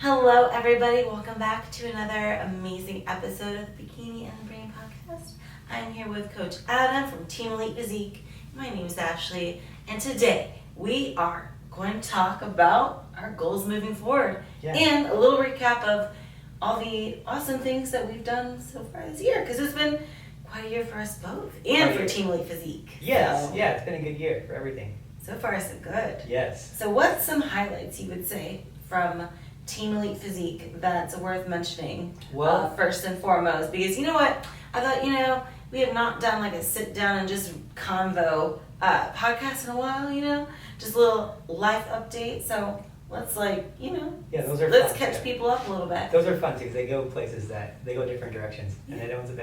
Hello, everybody. Welcome back to another amazing episode of the Bikini and the Brain podcast. I'm here with Coach Adam from Team Elite Physique. My name is Ashley, and today we are going to talk about our goals moving forward and a little recap of all the awesome things that we've done so far this year, because it's been quite a year for us both and for Team Elite Physique. Yes, it's been a good year for everything. So far, so good. Yes. So what's some highlights you would say from Team Elite Physique that's worth mentioning, first and foremost? Because you know what? I thought, we have not done like a sit down and just convo podcast in a while, just a little life update. So let's those are let's fun, catch people up a little bit. Those are fun too, because they go places that they go different directions, and it ends up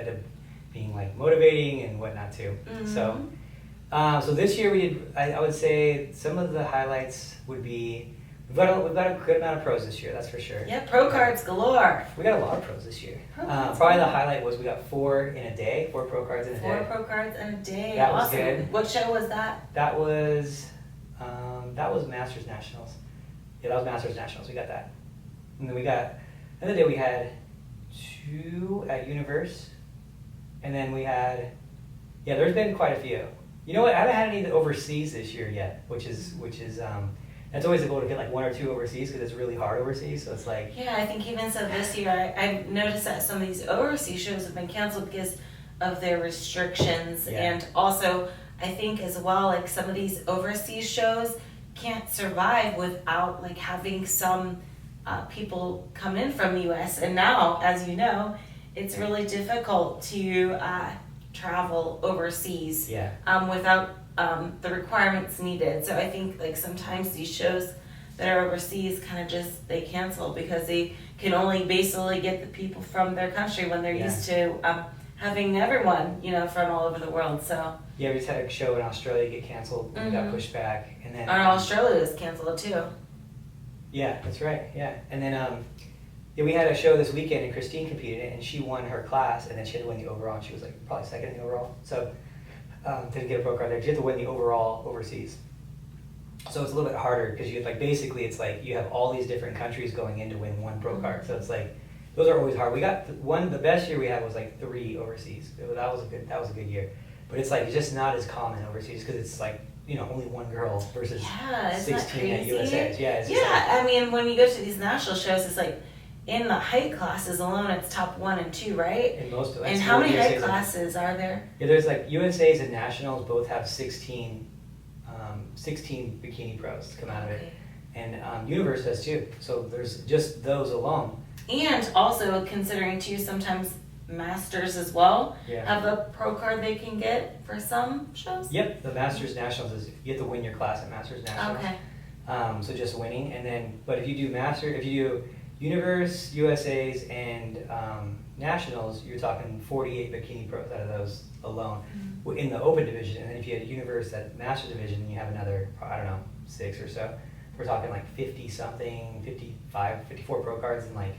being like motivating and whatnot too. Mm-hmm. So this year we did, I would say some of the highlights would be, we've got a good amount of pros this year, that's for sure. Yeah, pro cards galore. We got a lot of pros this year. Probably the highlight was we got 4 pro cards in a day. 4 pro cards in a day. That awesome. was good. What show was that? That was Masters Nationals. Yeah, that was Masters Nationals. We got that. And then the other day we had 2 at Universe. And then we had, there's been quite a few. You know what? I haven't had any overseas this year yet, which is that's always the goal, to get like 1 or 2 overseas, because it's really hard overseas. So it's like, I think even so this year, I've noticed that some of these overseas shows have been canceled because of their restrictions, and also I think as well, like some of these overseas shows can't survive without like having some people come in from the U.S. And now, as you know, it's really difficult to travel overseas without the requirements needed. So I think like sometimes these shows that are overseas kind of just, they cancel because they can only basically get the people from their country when they're used to having everyone, from all over the world. So we just had a show in Australia get canceled and got pushed back, and then Australia was canceled too. Yeah, that's right. Yeah, and then we had a show this weekend, and Christine competed in it, and she won her class, and then she had to win the overall, and she was like probably second in the overall. So didn't get a pro card there. She had to win the overall overseas. So it's a little bit harder, because you basically it's like you have all these different countries going in to win 1 pro card. So it's like those are always hard. We got the best year we had was like 3 overseas. That was a good year. But it's like it's just not as common overseas, because it's like only 1 girl versus 16 at USA. I mean, when you go to these national shows, it's like in the height classes alone, it's top 1 and 2, right? In most of them. And how many height classes are there? Yeah, there's like USA's and nationals both have 16 bikini pros come out of it, and Universe does too. So there's just those alone. And also considering too, sometimes Masters as well have a pro card they can get for some shows. Yep, the Masters Nationals is you have to win your class at Masters Nationals. Okay. So just winning, and then if you do Universe, USA's, and Nationals, you're talking 48 bikini pros out of those alone in the open division. And then if you had a Universe at Master division, you have another, 6 or so. We're talking like 50-something, 55, 54 pro cards in like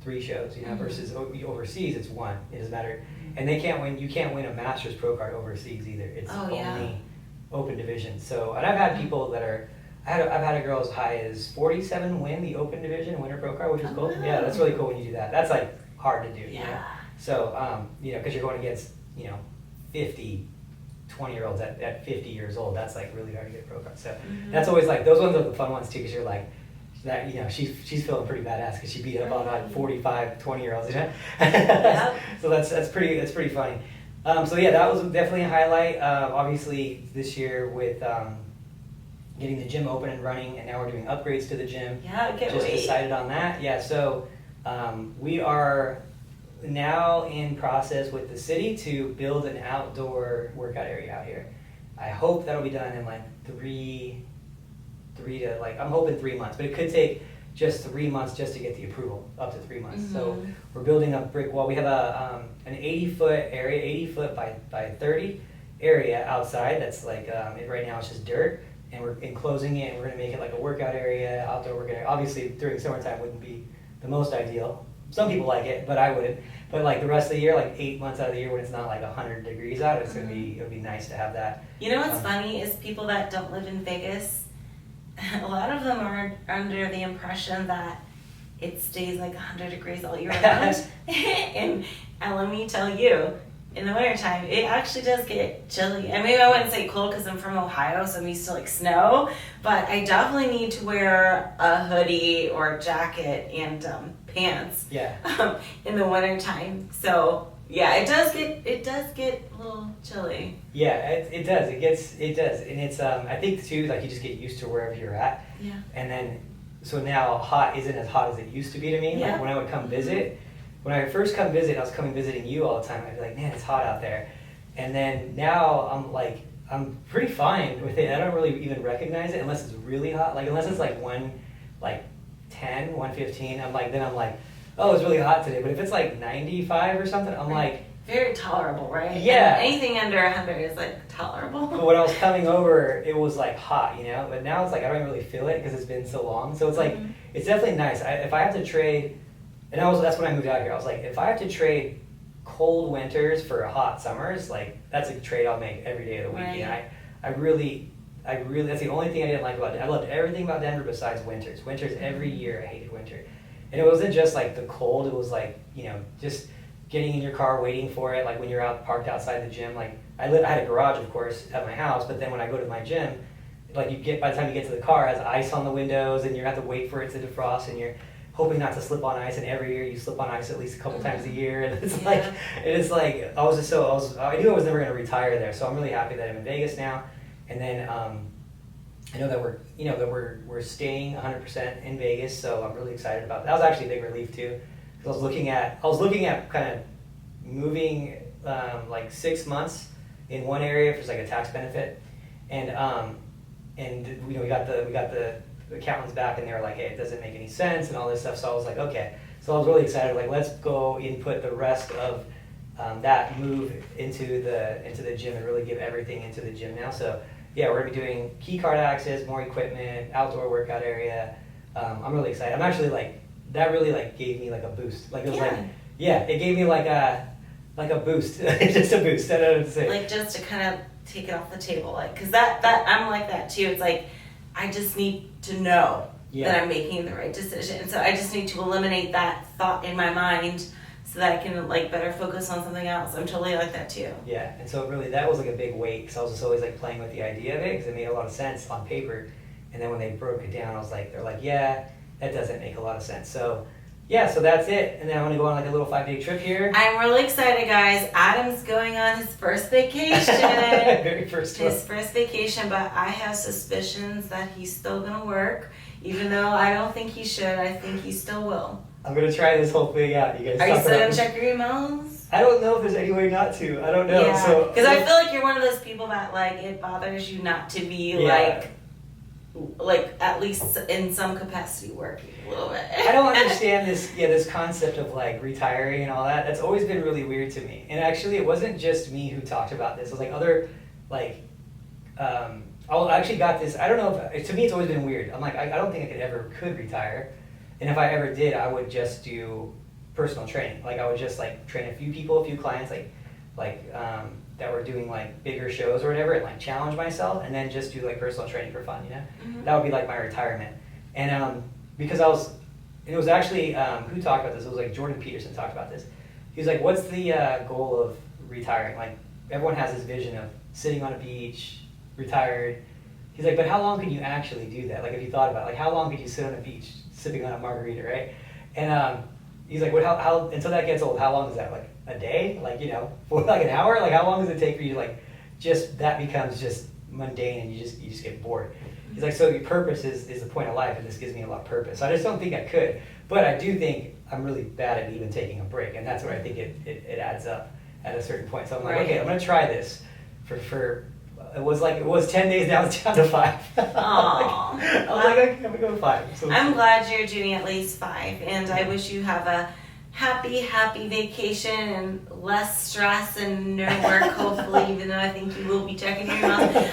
3 shows, versus overseas it's 1. It doesn't matter. And you can't win a Masters pro card overseas either. It's only open division. So, and I've had people that are, I've had a girl as high as 47 win the open division and win her pro card, which is cool. Wow. Yeah, that's really cool when you do that. That's like hard to do. Yeah. So, because you're going against, 50 20-year-olds at 50 years old, that's like really hard to get a pro card. So that's always like, those ones are the fun ones too, because you're like, that she's feeling pretty badass because she beat up on like 45 20-year-olds. So that's pretty funny. So that was definitely a highlight. Obviously this year with getting the gym open and running, and now we're doing upgrades to the gym. Decided on that. So we are now in process with the city to build an outdoor workout area out here. I hope that'll be done in like I'm hoping 3 months, but it could take just 3 months just to get the approval, up to 3 months. So we're building a brick wall. We have an 80-foot area, 80 foot by 30 area outside. That's like right now it's just dirt, and we're enclosing it, and we're going to make it like a workout area, outdoor workout area. Obviously during summertime wouldn't be the most ideal. Some people like it, but I wouldn't. But like the rest of the year, like 8 months out of the year when it's not like 100 degrees out, it would be nice to have that. You know what's funny is people that don't live in Vegas, a lot of them are under the impression that it stays like 100 degrees all year round. and let me tell you, in the wintertime, it actually does get chilly. And maybe I wouldn't say cold because I'm from Ohio, so I'm used to like snow. But I definitely need to wear a hoodie or a jacket and pants in the wintertime. So yeah, it does get a little chilly. Yeah, it does. It does, and it's I think too, like you just get used to wherever you're at. Yeah. And then so now hot isn't as hot as it used to be to me. Yeah. Like when I would come visit. When I first come visit, I was coming visiting you all the time. I'd be like, man, it's hot out there. And then now I'm pretty fine with it. I don't really even recognize it unless it's really hot. Like unless it's like 110, 115, I'm like, oh, it's really hot today. But if it's like 95 or something, I'm like, very tolerable, right? Yeah. And anything under 100 is like tolerable. But when I was coming over, it was like hot, you know? But now it's like I don't even really feel it because it's been so long. So it's like, it's definitely nice. If I have to trade, and that's when I moved out here. I was like, if I have to trade cold winters for hot summers, like that's a trade I'll make every day of the week. Right. And I really, that's the only thing I didn't like about Denver. I loved everything about Denver besides winters. Winters every year, I hated winter. And it wasn't just like the cold, it was like, you know, just getting in your car, waiting for it, like when you're out parked outside the gym. Like I had a garage, of course, at my house, but then when I go to my gym, like by the time you get to the car, it has ice on the windows, and you have to wait for it to defrost, and you're hoping not to slip on ice. And every year you slip on ice at least a couple times a year, and it's like I knew I was never going to retire there, so I'm really happy that I'm in Vegas now. And then I know that we're staying 100% in Vegas, so I'm really excited about that. That was actually a big relief too, because I was looking at kind of moving like 6 months in one area for like a tax benefit, and you know we got the accountants back, and they were like, hey, it doesn't make any sense and all this stuff. So I was like, okay. So I was really excited, like let's go input the rest of that move into the gym and really give everything into the gym now. So yeah, we're gonna be doing key card access, more equipment, outdoor workout area. I'm really excited. I'm actually like, that really like gave me like a boost. Like it was it gave me like a boost, just a boost. I don't know what to say. Like just to kind of take it off the table, like because that I'm like that too. It's like I just need to know that I'm making the right decision. So I just need to eliminate that thought in my mind so that I can like better focus on something else. I'm totally like that too. Yeah, and so really that was like a big weight, because I was just always like playing with the idea of it because it made a lot of sense on paper. And then when they broke it down, I was like, they're like, yeah, that doesn't make a lot of sense. So yeah, so that's it. And then I'm going to go on like a little 5-day trip here. I'm really excited, guys. Adam's going on his first vacation. Very first one. His first vacation, but I have suspicions that he's still going to work. Even though I don't think he should, I think he still will. I'm going to try this whole thing out. You guys are you still going to check your emails? I don't know if there's any way not to. I don't know. Yeah, so because I feel like you're one of those people that like it bothers you not to be like at least in some capacity working a little bit. I don't understand this concept of like retiring and all that. That's always been really weird to me. And actually it wasn't just me who talked about this. It was like other like I actually got this. I don't know if to me it's always been weird. I'm like I don't think I could retire. And if I ever did, I would just do personal training. Like I would just like train a few people, a few clients like that were doing like bigger shows or whatever, and like challenge myself, and then just do like personal training for fun, you know? Mm-hmm. That would be like my retirement. And because it was actually, who talked about this? It was like Jordan Peterson talked about this. He was like, what's the goal of retiring? Like everyone has this vision of sitting on a beach, retired. He's like, but how long can you actually do that? Like if you thought about it, like how long could you sit on a beach sipping on a margarita, right? And he's like, what? How until that gets old? How long is that? Like a day? Like for like an hour? Like how long does it take for you to like just that becomes just mundane and you just get bored? He's like, so your purpose is the point of life, and this gives me a lot of purpose. So I just don't think I could, but I do think I'm really bad at even taking a break, and that's where I think it adds up at a certain point. So I'm like, okay, I'm gonna try this for. It was 10 days, now it's down to 5. Aww. I was like, okay, I'm gonna go 5. So I'm glad you're doing at least 5, and I wish you have a happy vacation and less stress and no work, hopefully, even though I think you will be checking your email.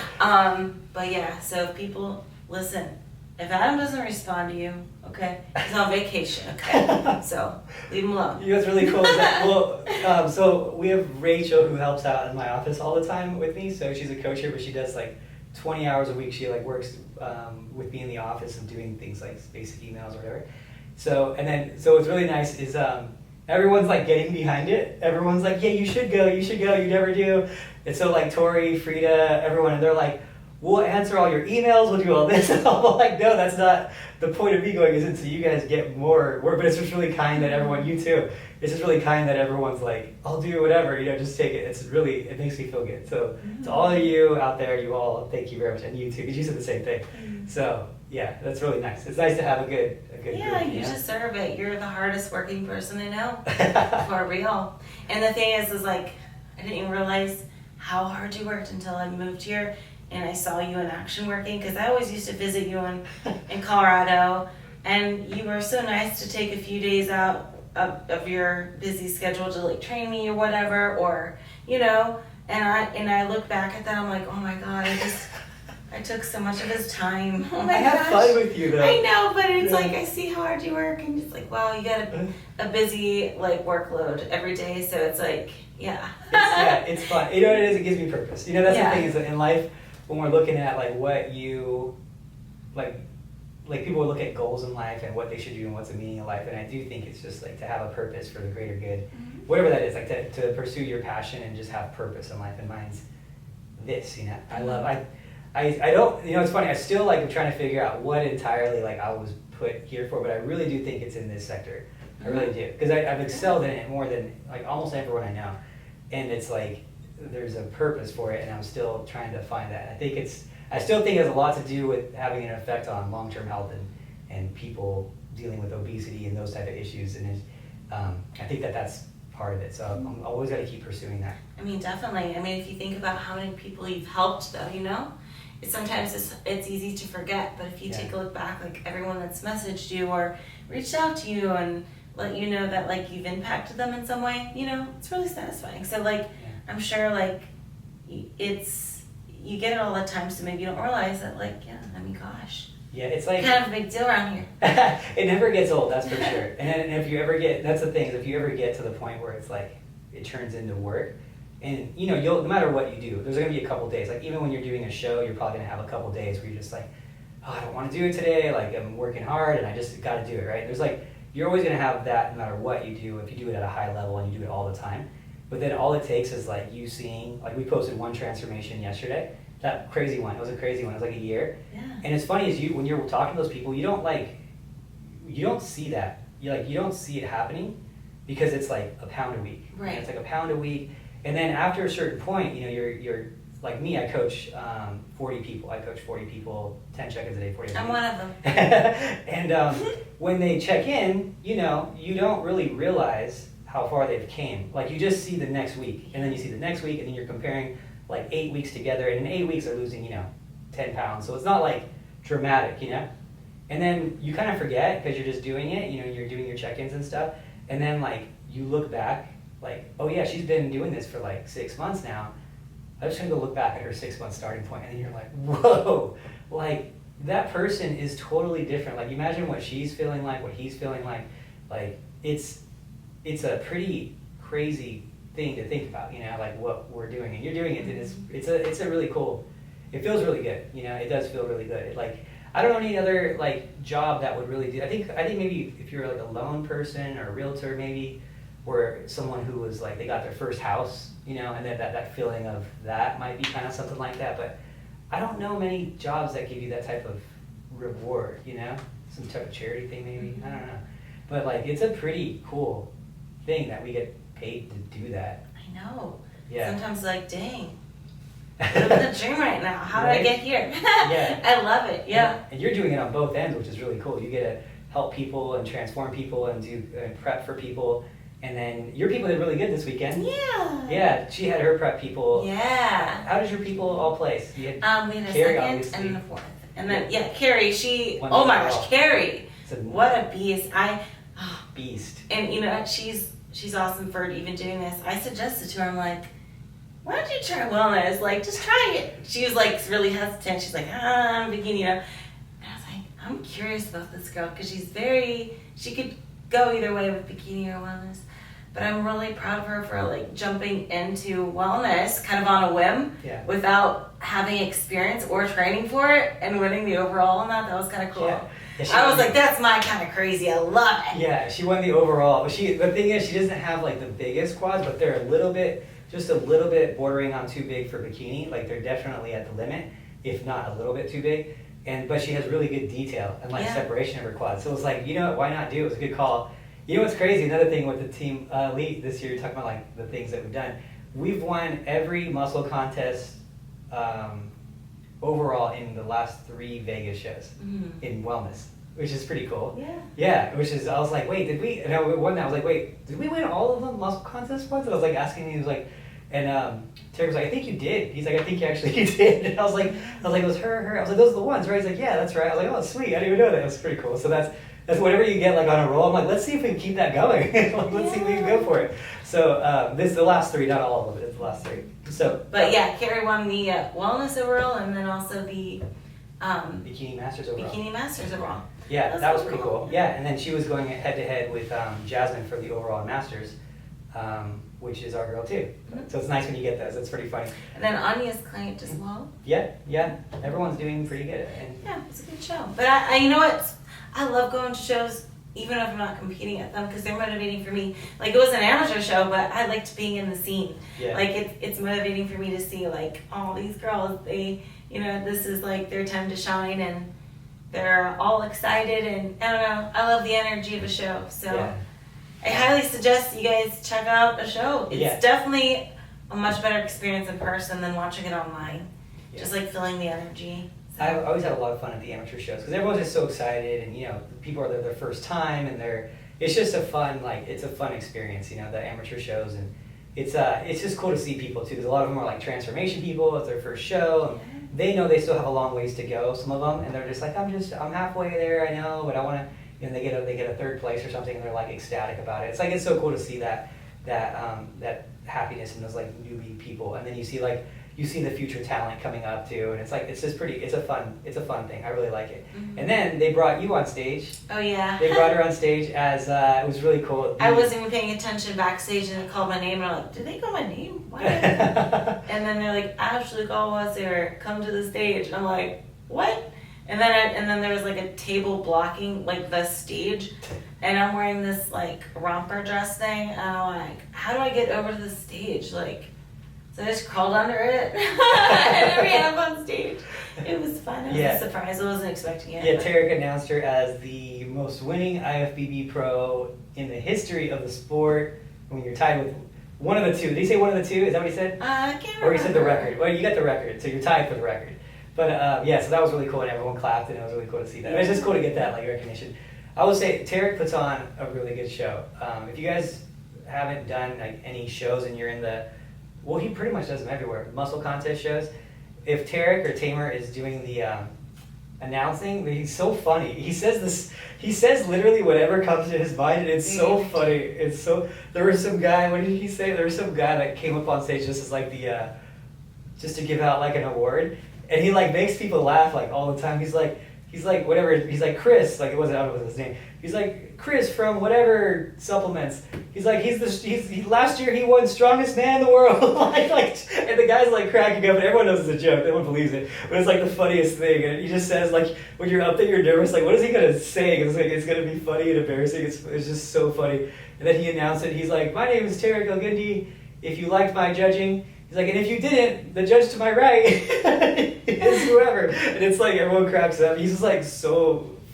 But yeah, so if people listen, if Adam doesn't respond to you, okay, he's on vacation, okay? So leave him alone. You know what's really cool is that, so we have Rachel who helps out in my office all the time with me. So she's a coach here, but she does like 20 hours a week. She like works with me in the office and doing things like basic emails or whatever. So what's really nice is everyone's like getting behind it. Everyone's like, yeah, you should go, you never do. And so like Tori, Frida, everyone, and they're like, we'll answer all your emails, we'll do all this. And I'm like, no, that's not the point of me going, isn't so you guys get more work. But it's just really kind that everyone, you too, it's just really kind that everyone's like, I'll do whatever, just take it. It makes me feel good. So to all of you out there, you all, thank you very much. And you too, because you said the same thing. So yeah, that's really nice. It's nice to have a good yeah, group. You deserve it. You're the hardest working person I know. For real. And the thing is like, I didn't even realize how hard you worked until I moved here and I saw you in action working, because I always used to visit you in Colorado, and you were so nice to take a few days out of your busy schedule to like train me or whatever, or and I look back at that, I'm like, oh my god, I took so much of his time. Oh my gosh. I have fun with you though. I know, but it's like I see how hard you work, and it's like, wow, you got a busy like workload every day, so it's like, yeah. It's fun. You know what it is? It gives me purpose. That's the thing is that in life, when we're looking at like what you like people look at goals in life and what they should do and what's the meaning of life, and I do think it's just like to have a purpose for the greater good, whatever that is, like to pursue your passion and just have purpose in life. And mine's this, I don't, it's funny, I still like am trying to figure out what entirely like I was put here for, but I really do think it's in this sector. I really do, because I've excelled in it more than like almost everyone I know, and it's like there's a purpose for it, and I'm still trying to find that. I still think it has a lot to do with having an effect on long-term health and people dealing with obesity and those type of issues, and I think that's part of it. So I'm always got to keep pursuing that. I mean, definitely. I mean, if you think about how many people you've helped, though, sometimes it's easy to forget. But if you take a look back, like everyone that's messaged you or reached out to you and let you know that like you've impacted them in some way, it's really satisfying. So like, I'm sure like you get it all the time, so maybe you don't realize that like, I mean, gosh. Yeah, it's like kind of a big deal around here. It never gets old, that's for sure. And if you ever get, that's the thing, if you ever get to the point where it's like, it turns into work, and you'll, no matter what you do, there's gonna be a couple days, like even when you're doing a show, you're probably gonna have a couple days where you're just like, oh, I don't wanna do it today, like I'm working hard and I just gotta do it, right? There's like, you're always gonna have that no matter what you do, if you do it at a high level and you do it all the time. But then all it takes is like you seeing, like we posted one transformation yesterday, that crazy one, it was a crazy one, it was like a year. Yeah. And it's funny is when you're talking to those people, you don't see that. You don't see it happening because it's like a pound a week. Right. It's like a pound a week. And then after a certain point, you're like me, I coach 40 people. I coach 40 people, 10 check-ins a day, 40 I'm one of them. And when they check in, you don't really realize how far they've came. Like you just see the next week, and then you see the next week, and then you're comparing like 8 weeks together, and in 8 weeks they're losing, 10 pounds. So it's not like dramatic, And then you kind of forget because you're just doing it, you're doing your check-ins and stuff. And then like you look back, like, oh yeah, she's been doing this for like 6 months now. I'm just gonna go look back at her 6 month starting point, and then you're like, whoa, like that person is totally different. Like imagine what she's feeling like, what he's feeling like it's a pretty crazy thing to think about, like what we're doing, and you're doing it, and it's a really cool, it feels really good, it does feel really good. I don't know any other like job that would really do. I think maybe if you're like a lone person or a realtor maybe, or someone who was like they got their first house, and then that feeling of that might be kind of something like that. But I don't know many jobs that give you that type of reward, some type of charity thing maybe. I don't know, but like it's a pretty cool thing that we get paid to do that. I know. Yeah. Sometimes like, dang, I'm in the gym right now. How did I get here? Yeah. I love it. Yeah. And you're doing it on both ends, which is really cool. You get to help people and transform people and do prep for people. And then your people did really good this weekend. Yeah. Yeah, she had her prep people. Yeah. How did your people all place? We had a Carrie, second obviously. and a fourth. And then, Carrie, Oh my gosh, Carrie. What a beast. Beast. And she's awesome for even doing this. I suggested to her, I'm like, why don't you try wellness? Like, just try it. She was like really hesitant. She's like, I'm bikini, And I was like, I'm curious about this girl because she could go either way with bikini or wellness. But I'm really proud of her for like jumping into wellness kind of on a whim without having experience or training for it and winning the overall on that. That was kind of cool. Yeah. I was like, that's my kind of crazy. I love it. Yeah, she won the overall. The thing is, she doesn't have like the biggest quads, but they're just a little bit bordering on too big for bikini. Like they're definitely at the limit, if not a little bit too big. But she has really good detail and like separation of her quads. So it was like, you know what, why not do it? It was a good call. You know what's crazy? Another thing with the team elite this year, you're talking about like the things that we've done. We've won every muscle contest overall in the last 3 Vegas shows in wellness, which is pretty cool. Yeah. Yeah, I was like, wait, did we? And I won that. I was like, wait, did we win all of them muscle contest ones? And I was like asking him, he was like, and Terry was like, I think you did. He's like, I think you actually did. And I was like, it was her. I was like, those are the ones, right? He's like, yeah, that's right. I was like, oh, sweet. I didn't even know that. It was pretty cool. So that's whenever you get like on a roll, I'm like, let's see if we can keep that going. Like, let's see if we can go for it. So this is the last 3, not all of them, it's the last 3. So, but yeah, Carrie won the wellness overall, and then also the Bikini Masters overall. Bikini Masters overall. Yeah, that was pretty cool. Yeah, and then she was going head to head with Jasmine for the overall Masters, which is our girl too. So it's nice when you get those. It's pretty funny. And then Anya's client as well. Yeah, everyone's doing pretty good. And yeah, it's a good show. But I you know what? I love going to shows even if I'm not competing at them because they're motivating for me. Like it was an amateur show, but I liked being in the scene. Yeah. Like it's motivating for me to see like all these girls. They this is like their time to shine and they're all excited and I don't know. I love the energy of a show. So I highly suggest you guys check out a show. It's definitely a much better experience in person than watching it online. Just like feeling the energy. I always had a lot of fun at the amateur shows because everyone's just so excited and people are there their first time and it's just a fun experience, the amateur shows, and it's just cool to see people too because a lot of them are like transformation people. It's their first show and they know they still have a long ways to go, some of them, and they're just like, I'm halfway there, I know, but I want to, they get a 3rd place or something and they're like ecstatic about it. It's so cool to see that happiness in those like newbie people, and then you see the future talent coming up too, and it's a fun thing. I really like it. And then they brought you on stage. Oh yeah. They brought her on stage as it was really cool. I wasn't even paying attention backstage and it called my name and I'm like, did they call my name? What? And then they're like, Ashley Galwasser, come to the stage. And I'm like, what? And then there was like a table blocking like the stage, and I'm wearing this like romper dress thing, and I'm like, how do I get over to the stage? Like. So I just crawled under it and ran up on stage. It was fun. It was a surprise. I wasn't expecting it. Yeah, Tarek announced her as the most winning IFBB pro in the history of the sport. When you're tied with one of the 2. Did he say one of the 2? Is that what he said? I can't remember. Or he said the record. Well, you got the record, so you're tied for the record. But so that was really cool, and everyone clapped, and it was really cool to see that. It was just cool to get that like recognition. I will say Tarek puts on a really good show. If you guys haven't done like any shows and you're in well, he pretty much does them everywhere. Muscle contest shows. If Tarek or Tamer is doing the announcing, he's so funny. He says literally whatever comes to his mind, and it's so funny. There was some guy, what did he say? There was some guy that came up on stage just as like just to give out like an award, and he like makes people laugh like all the time. He's like whatever, he's like Chris, like I don't know what his name. He's like Chris from whatever supplements. He's like last year he won strongest man in the world. And the guy's like cracking up, and everyone knows it's a joke. No one believes it, but it's like the funniest thing. And he just says like when you're up there, you're nervous. Like what is he gonna say? It's like it's gonna be funny and embarrassing. It's just so funny. And then he announced it. He's like, my name is Tarek Elgundi. If you liked my judging. He's like, and if you didn't, the judge to my right is whoever. And it's like everyone cracks up. He's just like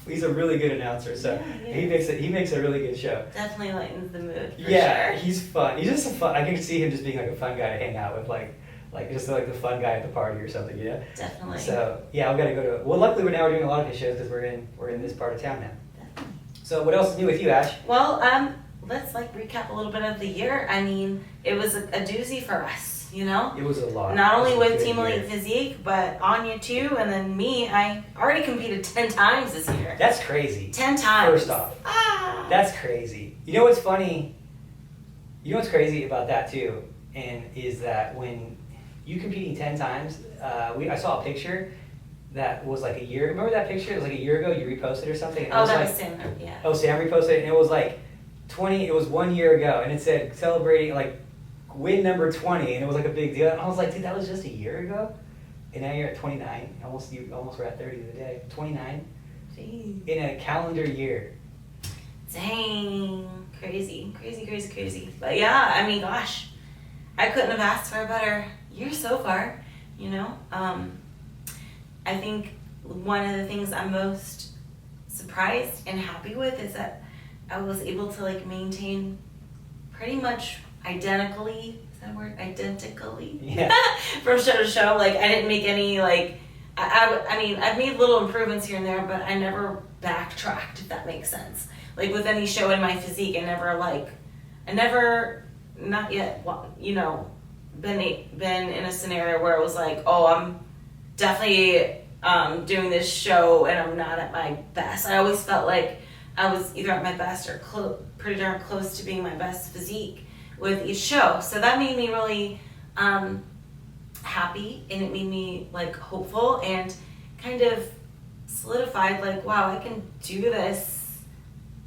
he's a really good announcer. So he makes a really good show. Definitely lightens the mood. Sure. He's fun. He's just I can see him just being like a fun guy to hang out with, like just like the fun guy at the party or something, Definitely. So I've got to go to. Well, luckily we're doing a lot of his shows because we're in this part of town now. Definitely. So what else is new with you, Ash? Well, let's recap a little bit of the year. I mean, it was a doozy for us. It was a lot. Not only with Team Elite Physique, but Anya too, and then me. I already competed 10 times this year. That's crazy. 10 times. First off. That's crazy. You know what's funny? You know what's crazy about that too? And is that when you competing 10 times, I saw a picture that was like a year. Remember that picture? It was like a year ago. You reposted or something. And that was Sam. Yeah. Oh, Sam reposted it, and it was like 20. It was 1 year ago, and it said celebrating like win number 20, and it was like a big deal. And I was like, dude, that was just a year ago, and now you're at 29. You almost were at 30 the day. 29. Jeez. in a calendar year. Dang. Crazy. But yeah, I mean, gosh, I couldn't have asked for a better year so far, you know? I think one of the things I'm most surprised and happy with is that I was able to like maintain pretty much identically, is that a word? Identically? Yeah. From show to show. Like, I didn't make any, like, I mean, I've made little improvements here and there, but I never backtracked, if that makes sense. Like, with any show in my physique, not yet, you know, been in a scenario where it was like, oh, I'm definitely doing this show and I'm not at my best. I always felt like I was either at my best or pretty darn close to being my best physique with each show. So that made me really happy, and it made me like hopeful and kind of solidified like, wow, I can do this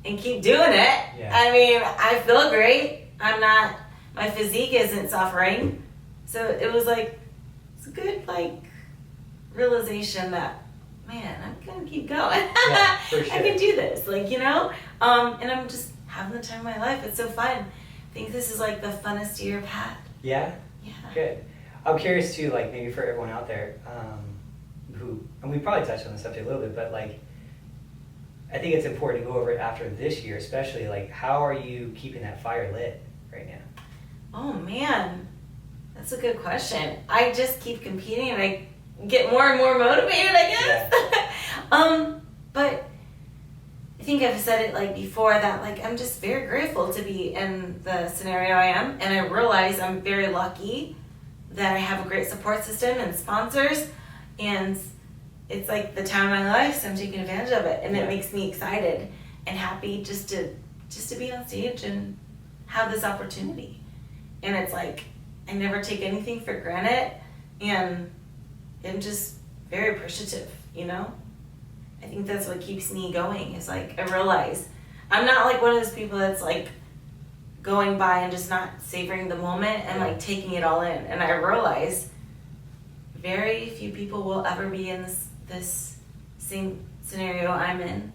and keep doing it. Yeah. I mean, I feel great. My physique isn't suffering. So it was like, it's a good like realization that, man, I'm gonna keep going. Yeah, for sure. I can do this, like, you know? And I'm just having the time of my life. It's so fun. I think this is like the funnest year I've had. Yeah? Yeah. Good. I'm curious too, like maybe for everyone out there, and we probably touched on this subject a little bit, but like, I think it's important to go over it after this year, especially like, how are you keeping that fire lit right now? Oh man, that's a good question. I just keep competing and I get more and more motivated, I guess. Yeah. But I think I've said it like before that like I'm just very grateful to be in the scenario I am, and I realize I'm very lucky that I have a great support system and sponsors, and it's like the time of my life, so I'm taking advantage of it, and it makes me excited and happy just to be on stage and have this opportunity. And it's like I never take anything for granted, and I'm just very appreciative, you know? I think that's what keeps me going, is like I realize I'm not like one of those people that's like going by and just not savoring the moment and like taking it all in. And I realize very few people will ever be in this same scenario I'm in.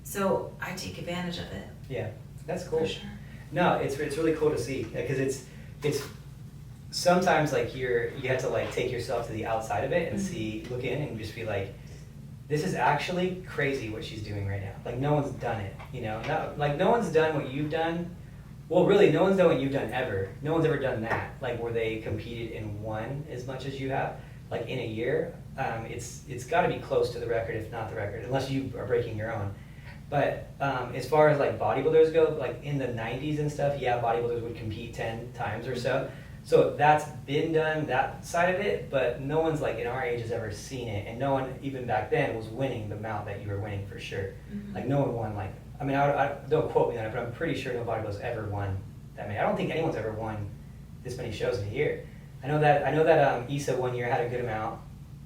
So I take advantage of it. Yeah, that's cool. For sure. No, it's really cool to see, because it's sometimes like you have to like take yourself to the outside of it and look in and just be like, this is actually crazy what she's doing right now. Like no one's done it, you know? No one's done what you've done. Well, really, no one's done what you've done ever. No one's ever done that, like where they competed and won as much as you have, like in a year. It's got to be close to the record, if not the record, unless you are breaking your own. But as far as like bodybuilders go, like in the 90s and stuff, yeah, bodybuilders would compete 10 times or so. So that's been done, that side of it, but no one's like in our age has ever seen it, and no one even back then was winning the amount that you were winning for sure. Mm-hmm. Like no one won like, I mean, I don't quote me on it, but I'm pretty sure no bodybuilder's ever won that many. I don't think anyone's ever won this many shows in a year. I know that Issa one year had a good amount,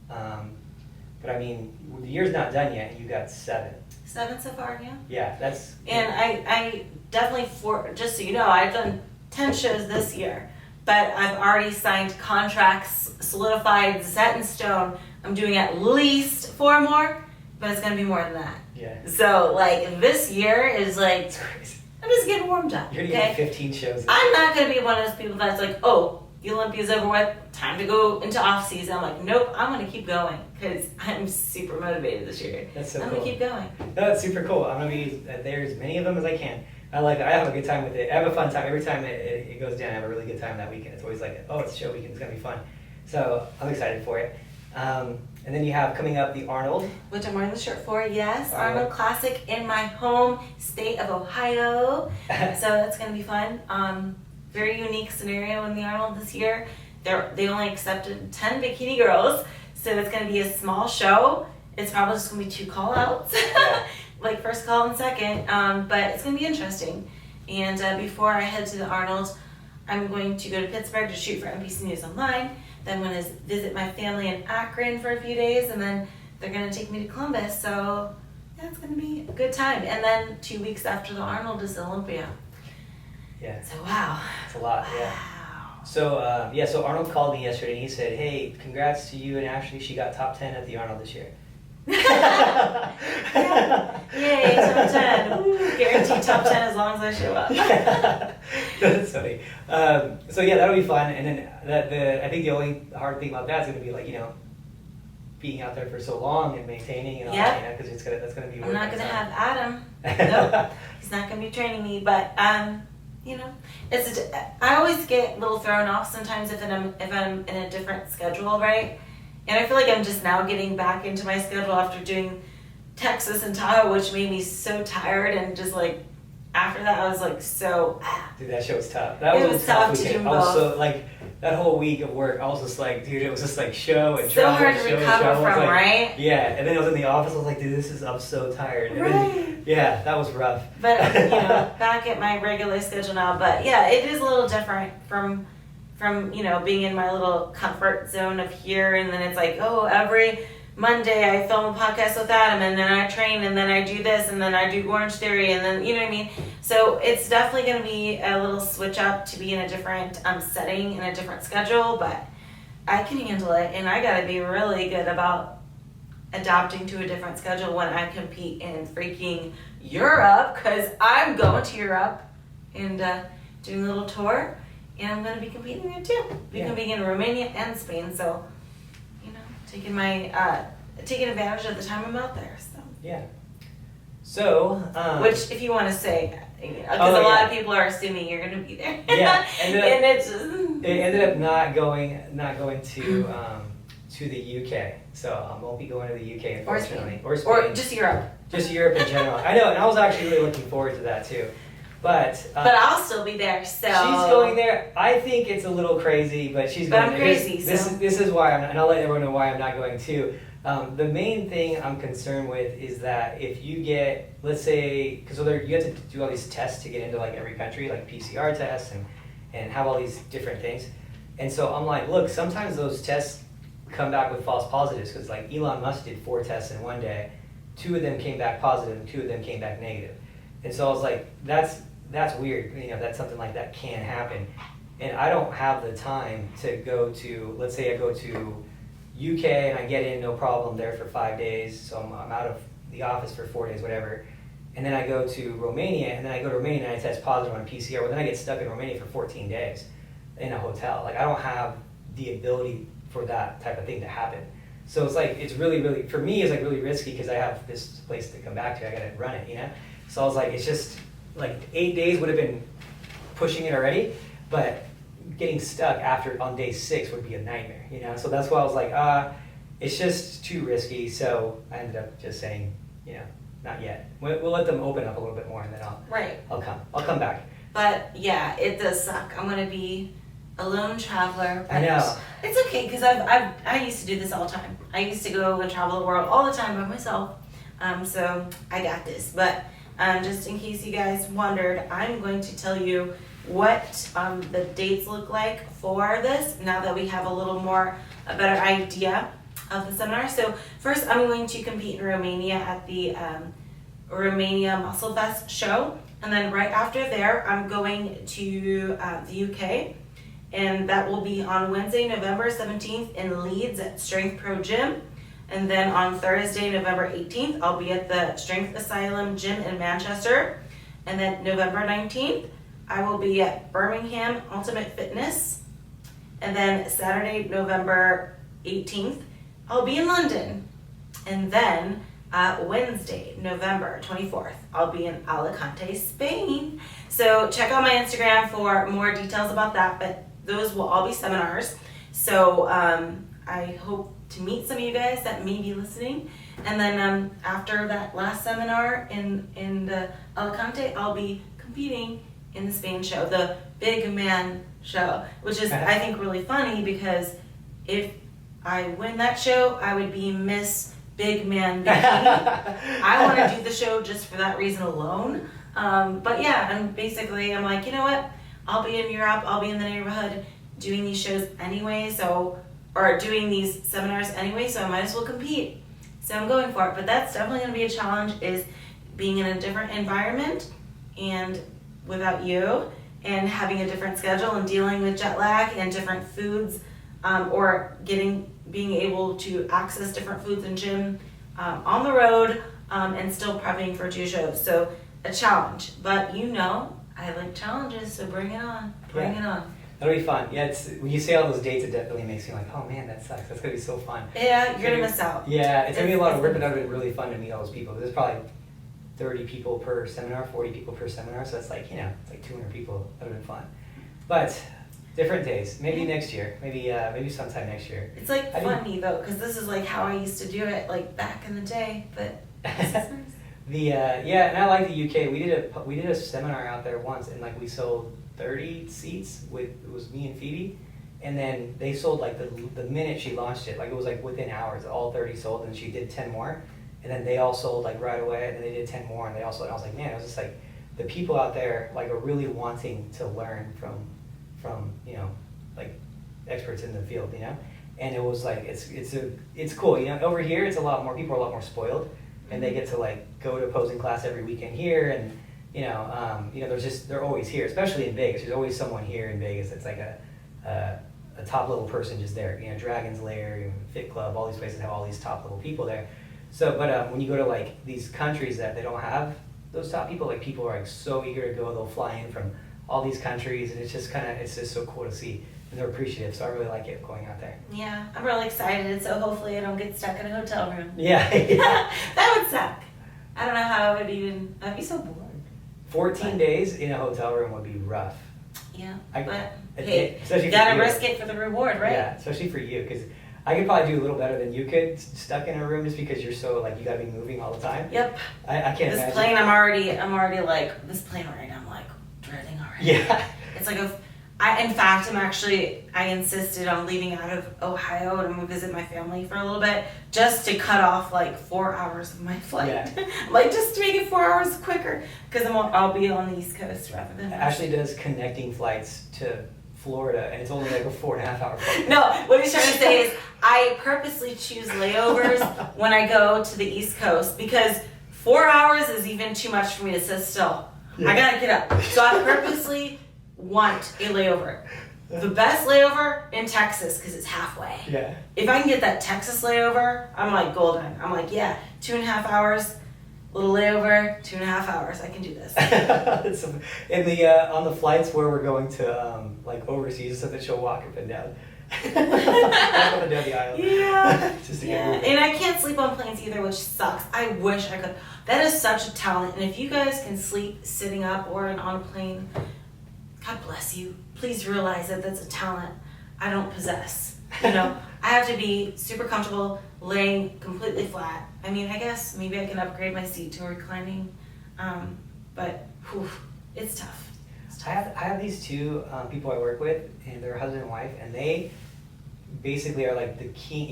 but I mean, the year's not done yet, and you got 7. 7 so far, yeah. Yeah, that's. And I definitely, just so you know, I've done 10 shows this year. But I've already signed contracts, solidified, set in stone. I'm doing at least 4 more, but it's going to be more than that. Yeah. So, like, this year is like, it's crazy. I'm just getting warmed up. You're going to get 15 shows. I'm not going to be one of those people that's like, oh, the Olympia's over with, time to go into off season. I'm like, nope, I'm going to keep going because I'm super motivated this year. That's so cool. I'm going to keep going. No, that's super cool. I'm going to be there as many of them as I can. I have a good time with it. I have a fun time. Every time it goes down, I have a really good time that weekend. It's always like, oh, it's show weekend. It's going to be fun. So I'm excited for it. And then you have coming up the Arnold. Which I'm wearing the shirt for, yes. Arnold Classic in my home state of Ohio. So that's going to be fun. Very unique scenario in the Arnold this year. They only accepted 10 bikini girls. So it's going to be a small show. It's probably just going to be 2 call-outs. Yeah. Like first call and second, but it's going to be interesting. And before I head to the Arnold, I'm going to go to Pittsburgh to shoot for NBC News Online. Then I'm going to visit my family in Akron for a few days, and then they're going to take me to Columbus. So yeah, it's going to be a good time. And then 2 weeks after the Arnold is Olympia. Yeah. So wow. It's a lot, yeah. So Arnold called me yesterday and he said, hey, congrats to you and Ashley. She got top 10 at the Arnold this year. Yay, top 10. Ooh, guaranteed top 10 as long as I show up. That's funny. So yeah, that'll be fun. And then I think the only hard thing about that's going to be like, being out there for so long and maintaining and all that, because that's going to be. I'm not going to have Adam. Nope, he's not going to be training me. But I always get a little thrown off sometimes if I'm in a different schedule, right? And I feel like I'm just now getting back into my schedule after doing Texas and Tahoe, which made me so tired, and just like after that I was like so. Dude, that show was tough. That was tough to do. Also, like that whole week of work, I was just like, dude, it was just like show and so travel. So hard to recover from, like, right? Yeah, and then I was in the office. I was like, dude, I'm so tired. And then, yeah, that was rough. But back at my regular schedule now. But yeah, it is a little different from being in my little comfort zone of here, and then it's like, oh, every Monday I film a podcast with Adam, and then I train, and then I do this, and then I do Orange Theory, and then, you know what I mean? So it's definitely going to be a little switch up to be in a different setting, in a different schedule, but I can handle it, and I got to be really good about adapting to a different schedule when I compete in freaking Europe, because I'm going to Europe and doing a little tour. And I'm going to be competing there too. Competing in Romania and Spain. So, taking advantage of the time I'm out there. So. Yeah. So. Which, if you want to say, because a lot of people are assuming you're going to be there. Yeah. And it's just. It ended up not going to the UK. So I won't be going to the UK, unfortunately. Or Spain. Or just Europe. Just Europe in general. I know, and I was actually really looking forward to that too. But I'll still be there, so. She's going there. I think it's a little crazy, but she's going there. But I'm crazy, This is why and I'll let everyone know why I'm not going too. The main thing I'm concerned with is that if you get, let's say, because you have to do all these tests to get into like every country, like PCR tests and have all these different things. And so I'm like, look, sometimes those tests come back with false positives, because like Elon Musk did 4 tests in one day. 2 of them came back positive and 2 of them came back negative. And so I was like, that's weird. That something like that can happen. And I don't have the time to go to, let's say I go to UK and I get in, no problem, there for 5 days. So I'm out of the office for 4 days, whatever. And then I go to Romania, and then I go to Romania and I test positive on PCR. Well, then I get stuck in Romania for 14 days in a hotel. Like, I don't have the ability for that type of thing to happen. So it's like, it's really, really, for me, it's like really risky, because I have this place to come back to. I got to run it, So I was like, it's just, like 8 days would have been pushing it already, but getting stuck on day 6 would be a nightmare, So that's why I was like, it's just too risky. So I ended up just saying, not yet. We'll let them open up a little bit more, and then I'll come back. But yeah, it does suck. I'm gonna be a lone traveler. I know. It's okay, because I used to do this all the time. I used to go and travel the world all the time by myself. So I got this, but. Just in case you guys wondered, I'm going to tell you what the dates look like for this, now that we have a better idea of the seminar. So first, I'm going to compete in Romania at the Romania Muscle Fest show. And then right after there, I'm going to the UK. And that will be on Wednesday, November 17th in Leeds at Strength Pro Gym. And then on Thursday, November 18th, I'll be at the Strength Asylum Gym in Manchester. And then November 19th, I will be at Birmingham Ultimate Fitness. And then Saturday, November 18th, I'll be in London. And then Wednesday, November 24th, I'll be in Alicante, Spain. So check out my Instagram for more details about that, but those will all be seminars. So I hope to meet some of you guys that may be listening. And then after that last seminar in the Alicante, I'll be competing in the Spain show, the Big Man show, which is, I think, really funny, because if I win that show, I would be Miss Big Man Bikini. I want to do the show just for that reason alone. But yeah, and basically I'm like, you know what? I'll be in Europe, I'll be in the neighborhood doing these shows anyway, or doing these seminars anyway, so I might as well compete. So I'm going for it. But that's definitely going to be a challenge, is being in a different environment and without you, and having a different schedule and dealing with jet lag and different foods, or being able to access different foods in gym on the road and still prepping for 2 shows. So a challenge, but I like challenges, so bring it on. Bring it on. That'll be fun. Yeah, when you say all those dates, it definitely makes me like, oh man, that sucks. That's gonna be so fun. Yeah, you're gonna miss out. Yeah, it's gonna be a lot of work, but that'll be really fun to meet all those people. There's probably 30 people per seminar, 40 people per seminar, so it's like, it's like 200 people. That would have been fun. But different days. Maybe next year. Maybe sometime next year. It's like funny though, because this is like how I used to do it, like back in the day. But this is nice. And I like the UK. We did a seminar out there once, and like we sold 30 seats it was me and Phoebe, and then they sold like the minute she launched it, like it was like within hours, all 30 sold, and she did 10 more, and then they all sold like right away, and then they did 10 more, and they all sold. And I was like, man, it was just like the people out there like are really wanting to learn from like experts in the field, and it was like it's cool, over here it's people are a lot more spoiled, and they get to like go to posing class every weekend here, and they're always here, especially in Vegas. There's always someone here in Vegas that's like a top level person just there. Dragon's Lair, Fit Club, all these places have all these top level people there. So, but when you go to like these countries that they don't have those top people, like people are like so eager to go. They'll fly in from all these countries, and it's just so cool to see, and they're appreciative. So I really like it going out there. Yeah, I'm really excited. So hopefully I don't get stuck in a hotel room. Yeah. That would suck. I don't know how I would even. I'd be so bored. 14 days in a hotel room would be rough. Yeah, but hey, you gotta risk it for the reward, right? Yeah, especially for you, because I could probably do a little better than you could stuck in a room, just because you're so like you gotta be moving all the time. Yep. I can't imagine. This plane, I'm already like this plane right now. I'm like dreading already. Yeah. It's like I insisted on leaving out of Ohio and I'm gonna visit my family for a little bit just to cut off like 4 hours of my flight. Yeah. Like just to make it 4 hours quicker, because I'll be on the East Coast rather than. Ashley does connecting flights to Florida, and it's only like a 4.5 hour flight. No, what he's trying to say is I purposely choose layovers when I go to the East Coast, because 4 hours is even too much for me to sit still. Yeah. I gotta get up. So I purposely want a layover. The best layover in Texas, because it's halfway. Yeah. If I can get that Texas layover, I'm like golden. I'm like, 2.5 hours, little layover, 2.5 hours. I can do this. On the flights where we're going to like overseas, so that she'll walk up and down. Walk up and down the aisle. Yeah. Just and I can't sleep on planes either, which sucks. I wish I could. That is such a talent. And if you guys can sleep sitting up or on a plane, God bless you. Please realize that that's a talent I don't possess. I have to be super comfortable laying completely flat. I mean, I guess maybe I can upgrade my seat to reclining, but it's tough. I have these two people I work with, and they're husband and wife, and they basically are like the king.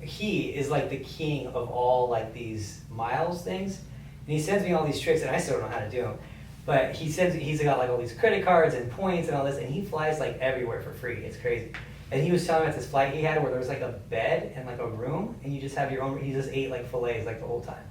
He is like the king of all like these miles things, and he sends me all these tricks, and I still don't know how to do them. But he says he's got like all these credit cards and points and all this, and he flies like everywhere for free. It's crazy. And he was telling me about this flight he had where there was like a bed and like a room, and you just have your own. He just ate like fillets like the whole time.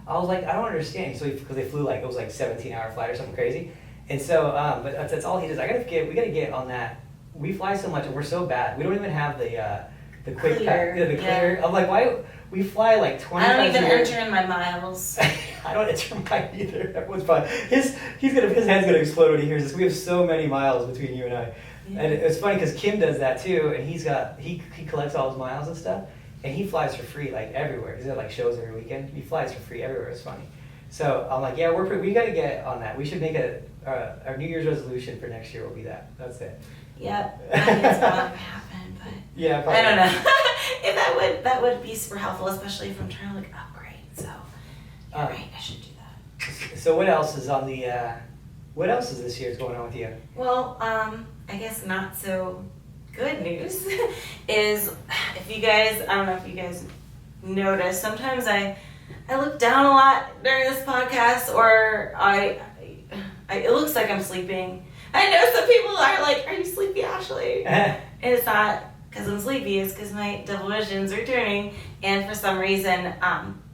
I was like, I don't understand. So because they flew like it was like 17-hour flight or something crazy, and so but that's all he does. We gotta get on that. We fly so much and we're so bad. We don't even have the quick clear. The clear. I'm like, why? We fly like 20 I don't times even a year. enter in my miles. I don't enter mine either. Everyone's fine. His head's gonna explode when he hears this. We have so many miles between you and I. Yeah. And it's funny because Kim does that too, and he collects all his miles and stuff, and he flies for free like everywhere. He's got like shows every weekend. He flies for free everywhere. It's funny. So I'm like, yeah, we got to get on that. We should make our New Year's resolution for next year will be that. That's it. Yep. I think it's probably gonna happen, but yeah, probably. I don't know. If that would be super helpful, especially if I'm trying to like upgrade. So you're right, I should do that. So what else is on the? What else is this year's going on with you? Well, I guess not so good news is if you guys, I don't know if you guys notice, sometimes I look down a lot during this podcast, or it looks like I'm sleeping. I know some people are like, are you sleepy, Ashley? And it's not because I'm sleepy, it's because my double vision's returning, and for some reason,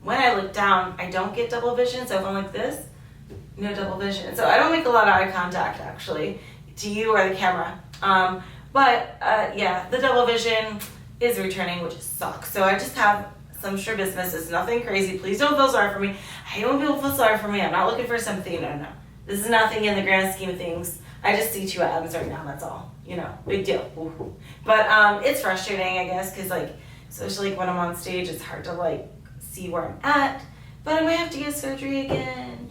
when I look down, I don't get double vision, so if I'm like this, no double vision. So I don't make a lot of eye contact, actually, to you or the camera. But the double vision is returning, which sucks. So I just have some strabismus. It's nothing crazy. Please don't feel sorry for me. I hate when people feel sorry for me. I'm not looking for sympathy. No. This is nothing in the grand scheme of things. I just see 2 atoms right now, that's all. Big deal. Woo-hoo. But it's frustrating, I guess, because, like, especially like when I'm on stage, it's hard to, like, see where I'm at. But I might have to get surgery again.